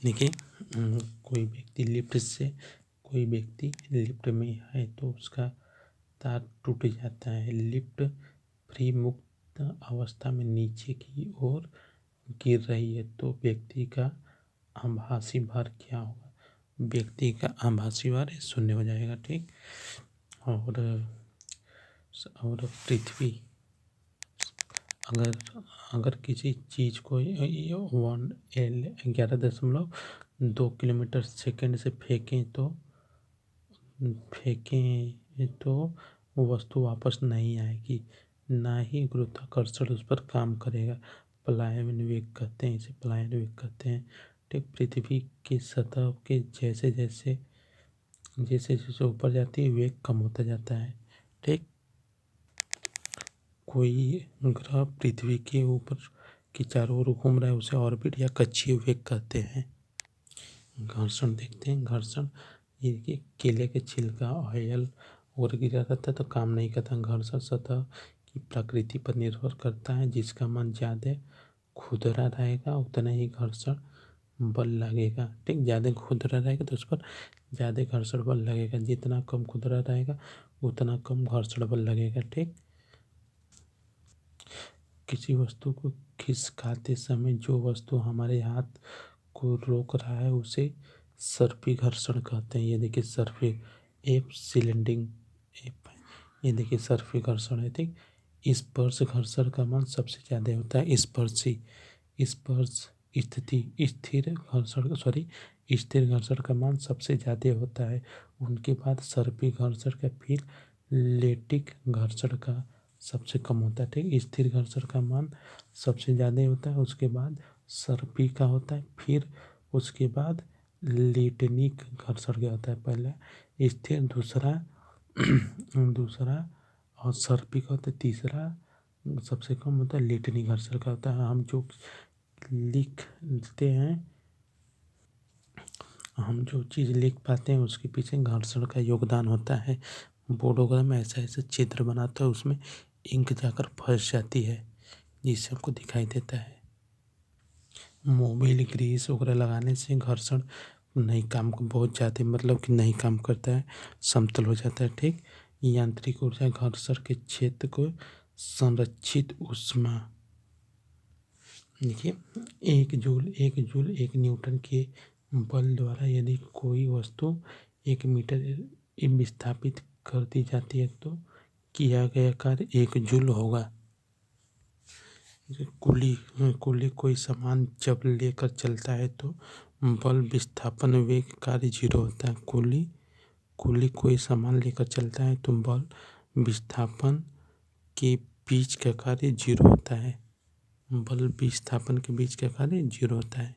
देखिए, कोई व्यक्ति लिफ्ट में है तो उसका तार टूट जाता है। लिफ्ट फ्री मुक्त अवस्था में नीचे की ओर गिर रही है तो व्यक्ति का आभासी भार क्या होगा? व्यक्ति का आभासी भार 0 हो जाएगा। ठीक। और पृथ्वी अगर किसी चीज को 11.2 किलोमीटर सेकेंड से फेंकें तो वस्तु वापस नहीं आएगी, ना ही गुरुत्वाकर्षण उस पर काम करेगा। पलायन वेग कहते हैं इसे, पलायन वेग कहते हैं। ठीक। पृथ्वी की सतह के जैसे जैसे ऊपर जाती है वेग कम होता जाता है। ठीक। कोई ग्रह पृथ्वी के ऊपर की चारों ओर घूम रहा है उसे ऑर्बिट या कक्षीय वेग कहते हैं। घर्षण देखते हैं। घर्षण ये देखिए, केले के छिलका ऑयल और गिरा रहता है तो काम नहीं करता। घर्षण सतह की प्रकृति पर निर्भर करता है। जिसका मन ज़्यादा खुरदरा रहेगा उतना ही घर्षण बल लगेगा। ठीक। ज़्यादा खुरदरा रहेगा तो उस पर ज़्यादा घर्षण बल लगेगा, जितना कम खुरदरा रहेगा उतना कम घर्षण बल लगेगा। ठीक। किसी वस्तु को खिसकाते समय जो वस्तु हमारे हाथ को रोक रहा है उसे सर्पी घर्षण कहते हैं। ये देखिए सर्पी सिलेंडिंग ये देखिए सर्पी घर्षण है। ठीक। स्पर्श घर्षण का मान सबसे ज़्यादा होता है। स्पर्श स्थिर घर्षण का मान सबसे ज़्यादा होता है। उनके बाद सर्पी घर्षण का, फिर लेटिक घर्षण का सबसे कम होता है। ठीक। स्थिर घर्षण का मान सबसे ज़्यादा होता है, उसके बाद सर्पी का होता है, फिर उसके बाद लेटनिक घर्षण का होता है। पहला स्थिर, दूसरा और सर्पी का होता है, तीसरा सबसे कम होता है लेटनिक घर्षण का होता है। हम जो चीज़ लिख पाते हैं उसके पीछे घर्षण का योगदान होता है। बोर्डोग्राम में ऐसा चित्र बनाता है, उसमें इंक जाकर फंस जाती है जिससे हमको दिखाई देता है। मोबिल ग्रीस वगैरह लगाने से घर्षण नहीं काम बहुत ज़्यादा कि नहीं काम करता है, समतल हो जाता है। ठीक। यांत्रिक ऊर्जा घर्षण के क्षेत्र को संरक्षित ऊष्मा। देखिए, 1 न्यूटन के बल द्वारा यदि कोई वस्तु 1 मीटर विस्थापित कर दी जाती है तो किया गया कार्य 1 जूल होगा। कुली कोई सामान जब लेकर चलता है तो बल विस्थापन वेग कार्य 0 होता है। कुली कोई सामान लेकर चलता है तो बल विस्थापन के बीच का कार्य 0 होता है। बल विस्थापन के बीच का कार्य 0 होता है।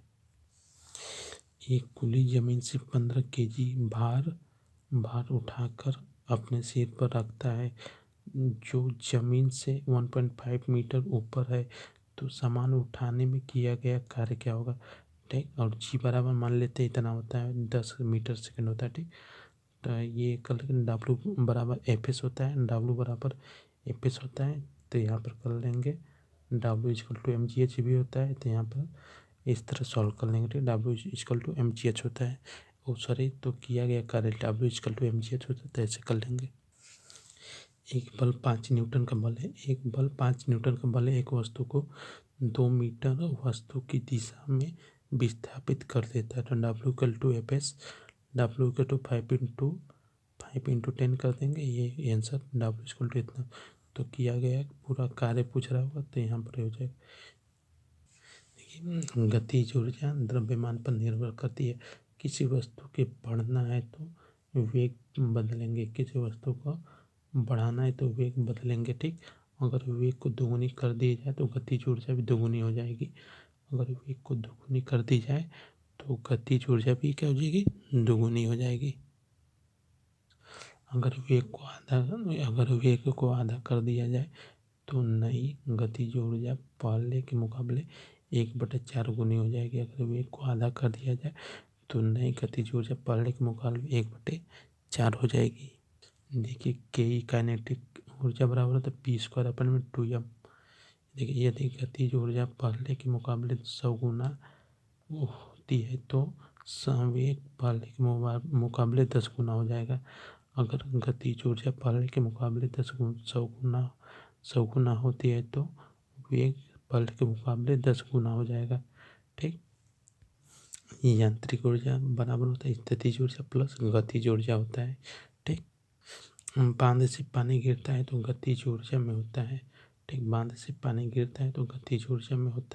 एक कुली जमीन से 15 केजी भार उठाकर अपने सिर पर रखता है जो जमीन से 1.5 मीटर ऊपर है तो सामान उठाने में किया गया कार्य क्या होगा? ठीक। और जी बराबर मान लेते हैं इतना होता है, 10 मीटर सेकेंड होता है। ठीक। तो ये कर डब्लू बराबर एफ एस होता है, डब्लू बराबर एफ एस होता है तो यहाँ पर कर लेंगे W=mgh भी होता है तो यहाँ पर इस तरह सॉल्व कर लेंगे। ठीक। W=mgh होता है तो किया गया कार्य W=mgh होता है तो ऐसे कर लेंगे। एक बल 5 न्यूटन का बल है। एक वस्तु को 2 मीटर वस्तु की दिशा में विस्थापित कर देता है तो W=Fs, W=5 × 10 कर देंगे। ये आंसर W= इतना तो किया गया पूरा कार्य पूछ रहा होगा तो यहाँ पर हो जाएगा। देखिए, गतिज ऊर्जा द्रव्यमान पर निर्भर करती है। किसी वस्तु के बढ़ना है तो वेग बदलेंगे, किसी वस्तु को बढ़ाना है तो वेग बदलेंगे। ठीक। अगर वेग को दोगुनी कर दी जाए तो गतिज ऊर्जा भी दोगुनी हो जाएगी। अगर वेग को दोगुनी कर दी जाए तो गतिज ऊर्जा भी क्या हो जाएगी? दोगुनी हो जाएगी। अगर वेग को आधा कर दिया जाए तो नई गतिज ऊर्जा पहले के मुकाबले 1/4 गुनी हो जाएगी। अगर वेग को आधा कर दिया जाए तो नई गतिज ऊर्जा पहले के मुकाबले 1/4 हो जाएगी। देखिए, के काइनेटिक ऊर्जा बराबर होता है P² / 2m। देखिए, यदि गतिज ऊर्जा पहले के मुकाबले 100 गुना होती है तो संवेग पहले के मुकाबले 10 गुना हो जाएगा। अगर गतिज ऊर्जा पहले के मुकाबले 100 गुना होती है तो वेग पहले के मुकाबले 10 गुना हो जाएगा। ठीक, यांत्रिक ऊर्जा बराबर होता है स्थितिज ऊर्जा प्लस गतिज ऊर्जा होता है। ठीक, बांध से पानी गिरता है तो गतिज ऊर्जा में होता है। ठीक, बांध से पानी गिरता है तो गतिज ऊर्जा में होता है।